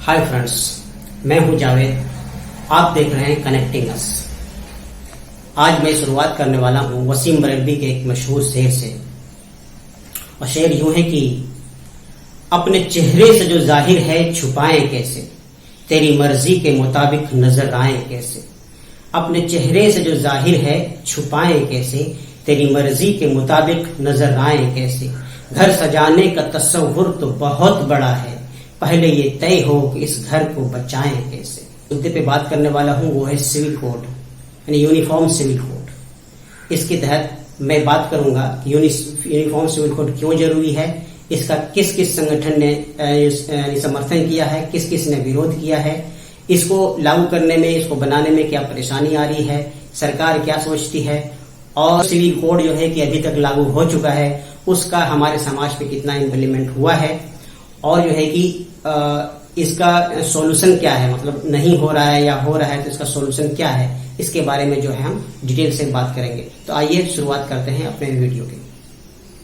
Hi friends, मैं हूं जावेद। आप देख रहे हैं कनेक्टिंग अस। आज मैं शुरुआत करने वाला हूं वसीम बरेलवी के एक मशहूर शेर से। और शेर यूं है कि अपने चेहरे से जो जाहिर है छुपाएं कैसे, तेरी मर्जी के मुताबिक नजर आए कैसे। अपने चेहरे से जो जाहिर है छुपाएं कैसे, तेरी मर्जी के मुताबिक नजर आए कैसे। घर सजाने का तस्वुर तो बहुत बड़ा है, पहले ये तय हो कि इस घर को बचाएं कैसे। मुद्दे पे बात करने वाला हूं वो है सिविल कोड, यानी यूनिफॉर्म सिविल कोड। इसके तहत मैं बात करूंगा कि यूनिफॉर्म सिविल कोड क्यों जरूरी है, इसका किस किस संगठन ने समर्थन किया है, किस किस ने विरोध किया है, इसको लागू करने में, इसको बनाने में क्या परेशानी आ रही है, सरकार क्या सोचती है, और सिविल कोड जो है कि अभी तक लागू हो चुका है उसका हमारे समाज पे कितना इम्प्लीमेंट हुआ है, और जो है कि इसका सॉल्यूशन क्या है, मतलब नहीं हो रहा है या हो रहा है तो इसका सॉल्यूशन क्या है, इसके बारे में जो है हम डिटेल से बात करेंगे। तो आइए शुरुआत करते हैं अपने वीडियो की।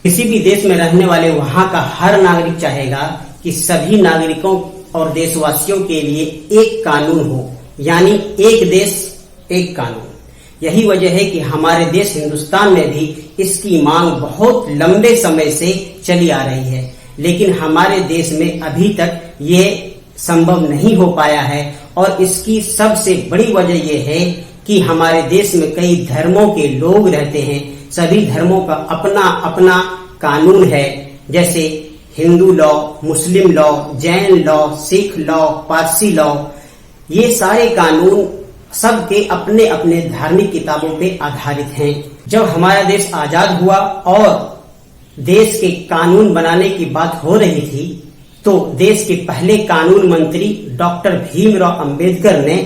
किसी भी देश में रहने वाले वहां का हर नागरिक चाहेगा कि सभी नागरिकों और देशवासियों के लिए एक कानून हो, यानी एक देश एक कानून। यही वजह है कि हमारे देश हिंदुस्तान में भी इसकी मांग बहुत लंबे समय से चली आ रही है, लेकिन हमारे देश में अभी तक ये संभव नहीं हो पाया है। और इसकी सबसे बड़ी वजह यह है कि हमारे देश में कई धर्मों के लोग रहते हैं, सभी धर्मों का अपना अपना कानून है, जैसे हिंदू लॉ, मुस्लिम law, Jain law, Sikh law, Parsi law. ये सारे कानून सबके अपने अपने धार्मिक किताबों पे आधारित हैं। जब हमारा देश आजाद हुआ और देश के कानून बनाने की बात हो रही थी, तो देश के पहले कानून मंत्री डॉक्टर भीमराव अंबेडकर ने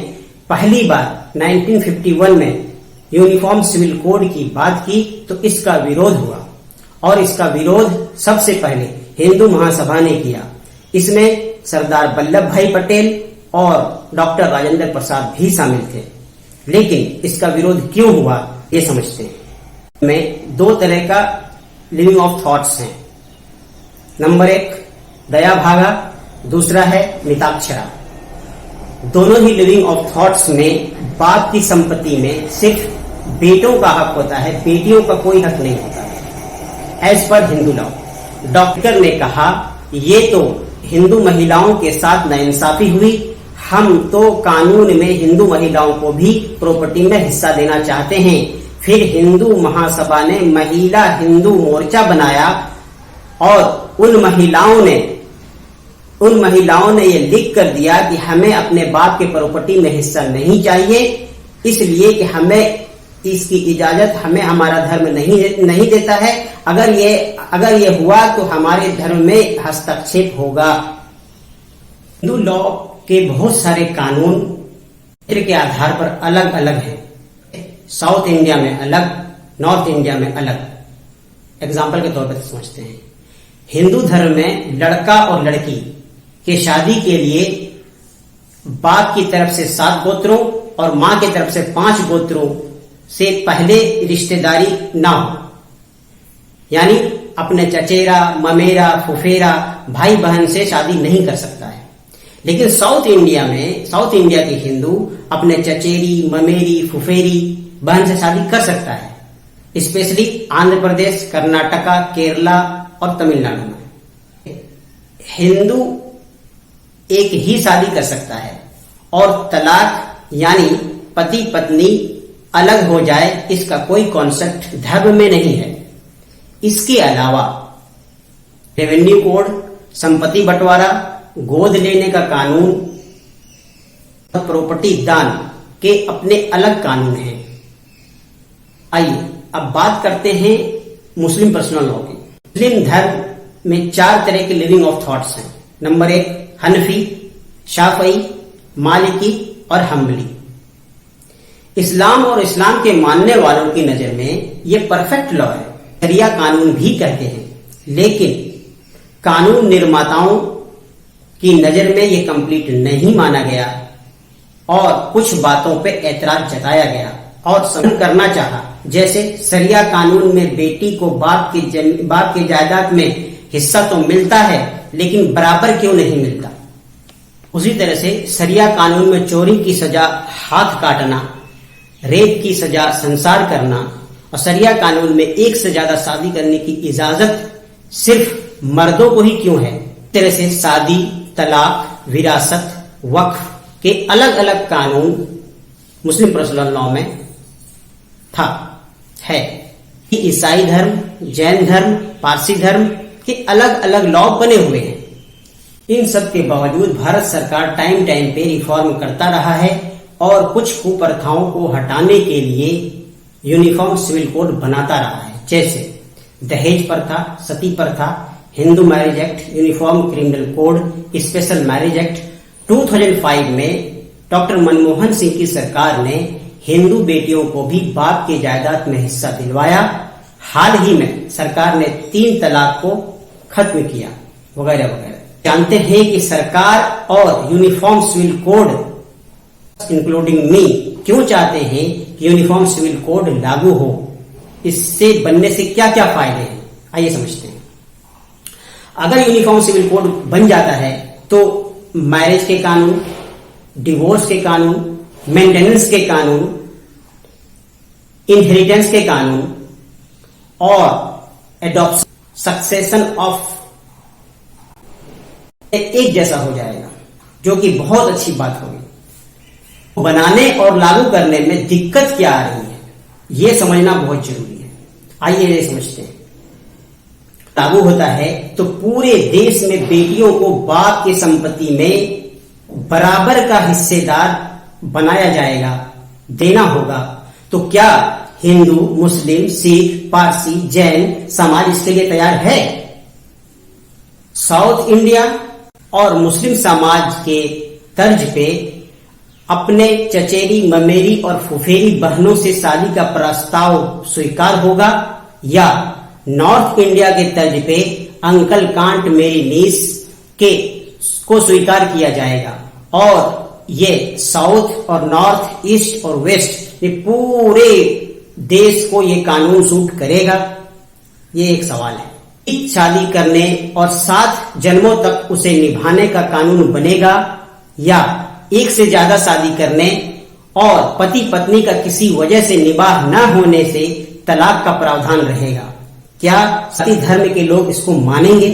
पहली बार 1951 में यूनिफॉर्म सिविल कोड की बात की, तो इसका विरोध हुआ। और इसका विरोध सबसे पहले हिंदू महासभा ने किया। इसमें सरदार वल्लभ भाई पटेल और डॉक्टर राजेंद्र प्रसाद भी शामिल थे। लेकिन इसका विरोध क्यों हुआ ये समझते हैं। में दो तरह का लिविंग ऑफ थॉट्स हैं। नंबर 1 दया भागा, दूसरा है मिताक्षरा। दोनों ही लिविंग ऑफ थॉट्स में बाप की संपत्ति में सिर्फ बेटों का हक होता है, बेटियों का कोई हक नहीं होता है as per Hindu law. Doctor ने कहा ये तो हिंदू महिलाओं के साथ नाइंसाफी हुई, हम तो कानून में हिंदू महिलाओं को भी प्रॉपर्टी में हिस्सा देना चाहते हैं। फिर हिंदू महासभा ने महिला हिंदू मोर्चा बनाया और उन महिलाओं ने ये लिख कर दिया कि हमें अपने बाप के प्रॉपर्टी में हिस्सा नहीं चाहिए, इसलिए कि हमें इसकी इजाजत हमें हमारा धर्म नहीं देता है। अगर ये हुआ तो हमारे धर्म में हस्तक्षेप होगा। हिंदू लॉ के बहुत सारे कानून क्षेत्र के आधार पर अलग अलग हैं। साउथ इंडिया में अलग, नॉर्थ इंडिया में अलग। एग्जाम्पल के तौर पर समझते हैं। हिंदू धर्म में लड़का और लड़की के शादी के लिए बाप की तरफ से 7 गोत्रों और मां की तरफ से 5 गोत्रों से पहले रिश्तेदारी ना हो, यानी अपने चचेरा, ममेरा, फुफेरा, भाई बहन से शादी नहीं कर सकता है। लेकिन साउथ इंडिया के हिंदू अपने चचेरी, ममेरी, फुफेरी बहन से शादी कर सकता है। स्पेशली आंध्र प्रदेश, कर्नाटका, केरला और तमिलनाडु में हिंदू एक ही शादी कर सकता है। और तलाक यानी पति पत्नी अलग हो जाए, इसका कोई कॉन्सेप्ट धर्म में नहीं है। इसके अलावा रेवेन्यू कोड, संपत्ति बंटवारा, गोद लेने का कानून और प्रॉपर्टी दान के अपने अलग कानून हैं। आइए अब बात करते हैं मुस्लिम पर्सनल लॉ की। मुस्लिम धर्म में 4 तरह के लिविंग ऑफ थॉट्स हैं। नंबर 1 हनफी, शाफई, मालिकी और हम्बली। इस्लाम और इस्लाम के मानने वालों की नजर में ये परफेक्ट लॉ है, शरिया कानून भी कहते हैं। लेकिन कानून निर्माताओं की नजर में ये कंप्लीट नहीं माना गया और कुछ बातों पे ऐतराज जताया गया और संशोधन करना चाहा। जैसे शरिया कानून में बेटी को बाप की जायदाद में हिस्सा तो मिलता है, लेकिन बराबर क्यों नहीं मिलता। उसी तरह से शरिया कानून में चोरी की सजा हाथ काटना, रेप की सजा संसार करना और शरिया कानून में एक से ज्यादा शादी करने की इजाजत सिर्फ मर्दों को ही क्यों है। इस तरह से शादी, तलाक, विरासत, वक्फ के अलग अलग कानून मुस्लिम पर्सनल लॉ में है। ईसाई धर्म, जैन धर्म, पारसी धर्म के अलग अलग लॉ बने हुए हैं। इन सब के बावजूद भारत सरकार टाइम टाइम पे रिफॉर्म करता रहा है और कुछ कुप्रथाओं को हटाने के लिए यूनिफॉर्म सिविल कोड बनाता रहा है, जैसे दहेज प्रथा, सती प्रथा, Hindu marriage act, uniform criminal code, special marriage act. 2005 में डॉक्टर मनमोहन सिंह की सरकार ने हिंदू बेटियों को भी बाप के जायदाद में हिस्सा दिलवाया। हाल ही में सरकार ने 3 तलाक को खत्म किया, वगैरह वगैरह। जानते हैं कि सरकार और uniform civil code including me क्यों चाहते हैं कि यूनिफॉर्म सिविल कोड लागू हो, इससे बनने से क्या क्या फायदे हैं, आइए समझते हैं। अगर यूनिफॉर्म सिविल कोड बन जाता है तो मैरिज के कानून, डिवोर्स के कानून, मेंटेनेंस के कानून, इनहेरिटेंस के कानून और एडॉप्शन, सक्सेशन ऑफ एक जैसा हो जाएगा, जो कि बहुत अच्छी बात होगी। बनाने और लागू करने में दिक्कत क्या आ रही है, यह समझना बहुत जरूरी है। आइए ये समझते हैं। लागू होता है तो पूरे देश में बेटियों को बाप की संपत्ति में बराबर का हिस्सेदार बनाया जाएगा, देना होगा। तो क्या हिंदू, मुस्लिम, सिख, पारसी, जैन समाज इसके लिए तैयार है? साउथ इंडिया और मुस्लिम समाज के तर्ज पे अपने चचेरी, ममेरी और फुफेरी बहनों से शादी का प्रस्ताव स्वीकार होगा, या नॉर्थ इंडिया के तर्ज पे अंकल कांट मेरी नीस के को स्वीकार किया जाएगा? और ये साउथ और नॉर्थ, ईस्ट और वेस्ट, ये पूरे देश को ये कानून सूट करेगा? ये एक सवाल है। शादी करने और 7 जन्मों तक उसे निभाने का कानून बनेगा, या एक से ज्यादा शादी करने और पति पत्नी का किसी वजह से निबाह न होने से तलाक का प्रावधान रहेगा? क्या सती धर्म के लोग इसको मानेंगे?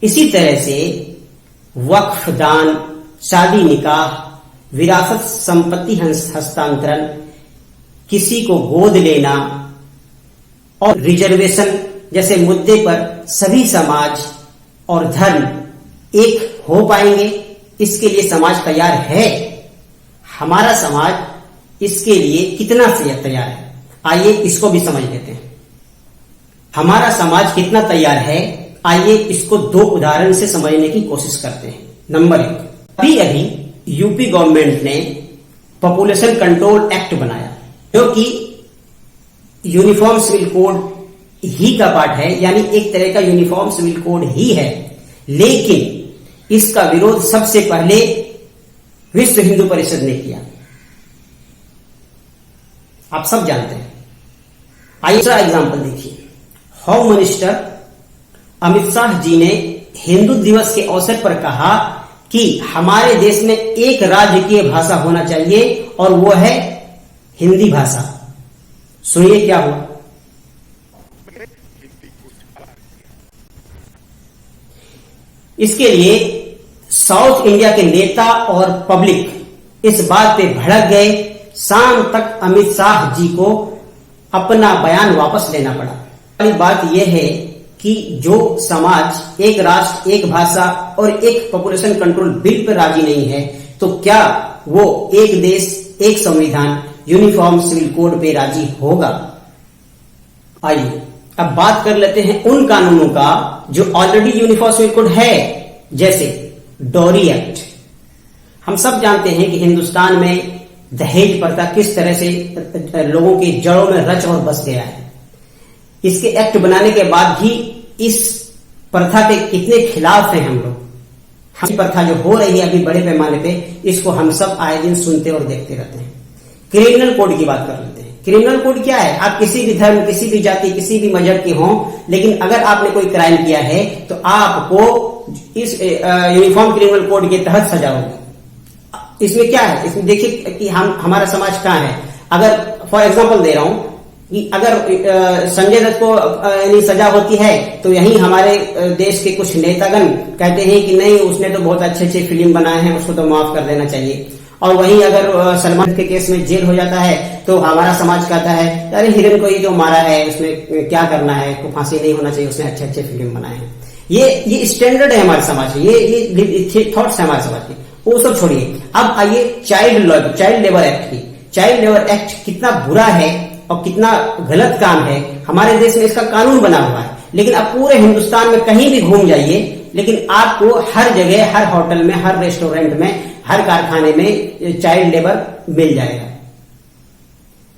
इसी तरह से वक्फ, दान, शादी, निकाह, विरासत, संपत्ति हस्तांतरण, किसी को गोद लेना और रिजर्वेशन जैसे मुद्दे पर सभी समाज और धर्म एक हो पाएंगे? इसके लिए समाज तैयार है? हमारा समाज इसके लिए कितना तैयार है? आइए इसको भी समझ लेते हैं। हमारा समाज कितना तैयार है, आइए इसको 2 उदाहरण से समझने की कोशिश करते हैं। नंबर 1, अभी यूपी गवर्नमेंट ने पॉपुलेशन कंट्रोल एक्ट बनाया, जो कि यूनिफॉर्म सिविल कोड ही का पार्ट है, यानी एक तरह का यूनिफॉर्म सिविल कोड ही है। लेकिन इसका विरोध सबसे पहले विश्व हिंदू परिषद ने किया, आप सब जानते हैं। आइए दूसरा एग्जांपल देखिए। होम मिनिस्टर अमित शाह जी ने हिंदू दिवस के अवसर पर कहा कि हमारे देश में एक राजकीय भाषा होना चाहिए और वो है हिंदी भाषा। सुनिए क्या हुआ। इसके लिए साउथ इंडिया के नेता और पब्लिक इस बात पे भड़क गए, शाम तक अमित शाह जी को अपना बयान वापस लेना पड़ा। पहली बात यह है कि जो समाज एक राष्ट्र, एक भाषा और एक पॉपुलेशन कंट्रोल बिल पर राजी नहीं है, तो क्या वो एक देश, एक संविधान, यूनिफॉर्म सिविल कोड पे राजी होगा? आइए अब बात कर लेते हैं उन कानूनों का जो ऑलरेडी यूनिफॉर्म सिविल कोड है, जैसे डॉरी एक्ट। हम सब जानते हैं कि हिंदुस्तान में दहेज प्रथा किस तरह से लोगों के जड़ों में रच और बस गया है। इसके एक्ट बनाने के बाद भी इस प्रथा के कितने खिलाफ हैं हम लोग। हम प्रथा जो हो रही है अभी बड़े पैमाने पे, इसको हम सब आए दिन सुनते और देखते रहते हैं। क्रिमिनल कोड की बात कर लेते हैं। क्रिमिनल कोड क्या है? आप किसी भी धर्म, किसी भी जाति, किसी भी मजहब के हों, लेकिन अगर आपने कोई क्राइम किया है तो आपको इस यूनिफॉर्म क्रिमिनल कोड के तहत सजा होगी। इसमें क्या है? इसमें देखिए कि हमारा समाज कहाँ है। अगर फॉर एग्जांपल दे रहा हूं कि अगर संजय दत्त को यानी सजा होती है तो यही हमारे देश के कुछ नेतागण कहते हैं कि नहीं, उसने तो बहुत अच्छे अच्छे फिल्म बनाए हैं, उसको तो माफ कर देना चाहिए। और वहीं अगर सलमान के केस में जेल हो जाता है तो हमारा समाज कहता है अरे हिरन को ही जो मारा है उसमें क्या करना है, को फांसी नहीं होना चाहिए, उसने अच्छे अच्छे फिल्म बनाए हैं। ये स्टैंडर्ड है हमारे समाज में, ये थॉट्स है हमारे समाज के, वो सब छोड़िए। अब आइए चाइल्ड लेबर एक्ट की। चाइल्ड लेबर एक्ट कितना बुरा है और कितना गलत काम है। हमारे देश में इसका कानून बना हुआ है, लेकिन आप पूरे हिंदुस्तान में कहीं भी घूम जाइए, लेकिन आपको हर जगह, हर होटल में, हर रेस्टोरेंट में, हर कारखाने में चाइल्ड लेबर मिल जाएगा।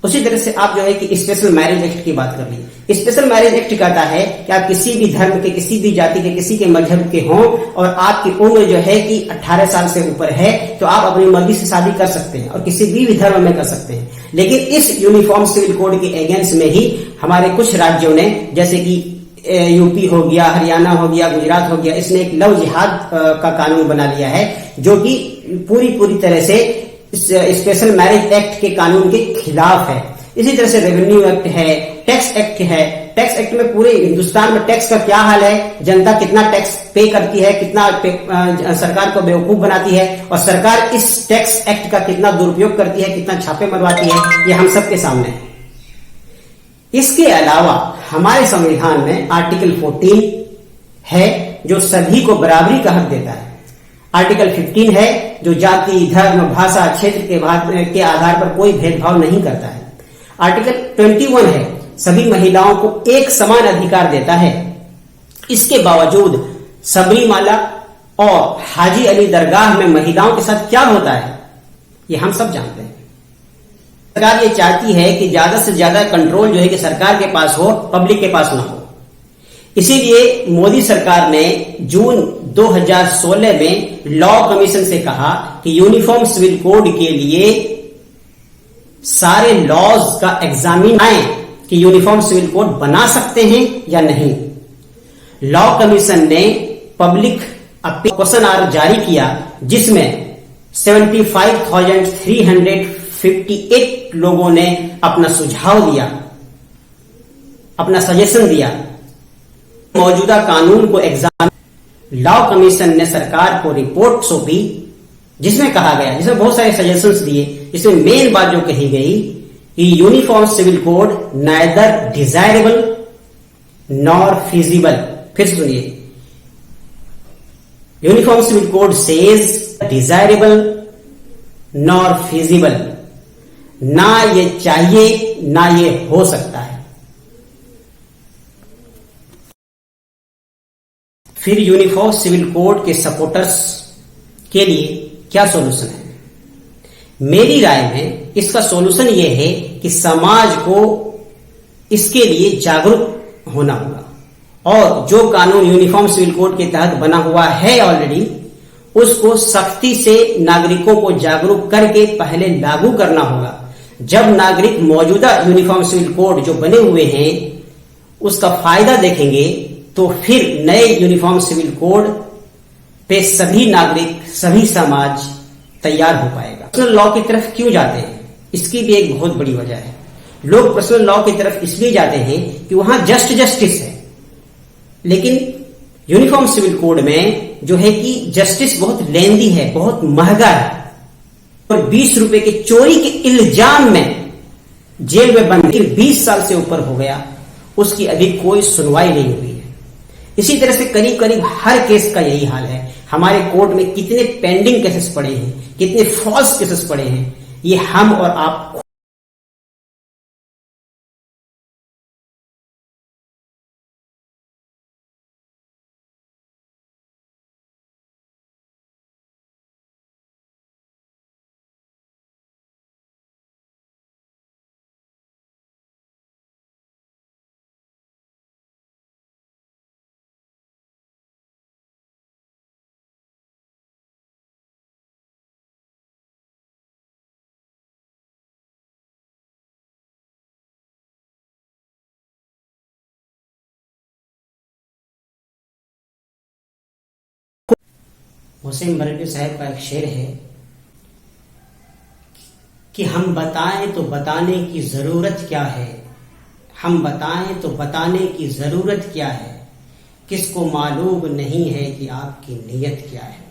उसी तरह से आप जो है कि स्पेशल मैरिज एक्ट की बात कर ली। स्पेशल मैरिज एक्ट कहता है कि आप किसी भी धर्म के, किसी भी जाति के, किसी के मजहब के हों और आपकी उम्र जो है कि 18 साल से ऊपर है तो आप अपनी मर्जी से शादी कर सकते हैं और किसी भी धर्म में कर सकते हैं। लेकिन इस यूनिफॉर्म सिविल कोड के अगेंस्ट में ही हमारे कुछ राज्यों ने, जैसे कि यूपी हो गया, हरियाणा हो गया, गुजरात हो गया, इसने एक लव जिहाद का कानून बना लिया है जो कि पूरी तरह से स्पेशल मैरिज एक्ट के कानून के खिलाफ है। इसी तरह से रेवेन्यू एक्ट है, टैक्स एक्ट है। टैक्स एक्ट में पूरे हिंदुस्तान में टैक्स का क्या हाल है, जनता कितना टैक्स पे करती है, कितना सरकार को बेवकूफ बनाती है और सरकार इस टैक्स एक्ट का कितना दुरुपयोग करती है, कितना छापे मरवाती है, ये हम सबके सामने है। इसके अलावा हमारे संविधान में आर्टिकल 14 है जो सभी को बराबरी का हक देता है। आर्टिकल 15 है जो जाति, धर्म, भाषा, क्षेत्र के आधार पर कोई भेदभाव नहीं करता है। आर्टिकल 21 है, सभी महिलाओं को एक समान अधिकार देता है। इसके बावजूद सबरीमाला और हाजी अली दरगाह में महिलाओं के साथ क्या होता है ये हम सब जानते हैं। सरकार ये चाहती है कि ज्यादा से ज्यादा कंट्रोल जो है कि सरकार के पास हो, पब्लिक के पास ना हो। इसीलिए मोदी सरकार ने जून 2016 में लॉ कमीशन से कहा कि यूनिफॉर्म सिविल कोड के लिए सारे लॉज का एग्जामिन आए कि यूनिफॉर्म सिविल कोड बना सकते हैं या नहीं। लॉ कमीशन ने पब्लिक क्वेश्चन आर जारी किया जिसमें 75,358 लोगों ने अपना सुझाव दिया, अपना सजेशन दिया। मौजूदा कानून को एग्जाम लॉ कमीशन ने सरकार को रिपोर्ट सौंपी जिसमें कहा गया, जिसमें बहुत सारे सजेशंस दिए, जिसमें मेन बात जो कही गई कि uniform civil code neither desirable nor feasible. फिर सुनिए, uniform civil code says desirable nor feasible, ना ये चाहिए ना ये हो सकता है। फिर यूनिफॉर्म सिविल कोड के सपोर्टर्स के लिए क्या सॉल्यूशन है? मेरी राय में इसका सॉल्यूशन यह है कि समाज को इसके लिए जागरूक होना होगा और जो कानून यूनिफॉर्म सिविल कोड के तहत बना हुआ है ऑलरेडी, उसको सख्ती से नागरिकों को जागरूक करके पहले लागू करना होगा। जब नागरिक मौजूदा यूनिफॉर्म सिविल कोड जो बने हुए हैं उसका फायदा देखेंगे तो फिर नए यूनिफॉर्म सिविल कोड पे सभी नागरिक, सभी समाज तैयार हो पाएगा। पर्सनल लॉ की तरफ क्यों जाते हैं? इसकी भी एक बहुत बड़ी वजह है। लोग पर्सनल लॉ की तरफ इसलिए जाते हैं कि वहां जस्टिस है, लेकिन यूनिफॉर्म सिविल कोड में जो है कि जस्टिस बहुत लेंदी है, बहुत महंगा है और 20 रुपए के चोरी के इल्जाम में जेल में बंद 20 साल से ऊपर हो गया, उसकी अभी कोई सुनवाई नहीं हुई है। इसी तरह से करीब करीब हर केस का यही हाल है। हमारे कोर्ट में कितने पेंडिंग केसेस पड़े हैं, कितने फॉल्स केसेस पड़े हैं, ये हम और आप वसीम बरेलवी साहब का एक शेर है कि हम बताएं तो बताने की जरूरत क्या है, हम बताएं तो बताने की जरूरत क्या है, किसको मालूम नहीं है कि आपकी नीयत क्या है।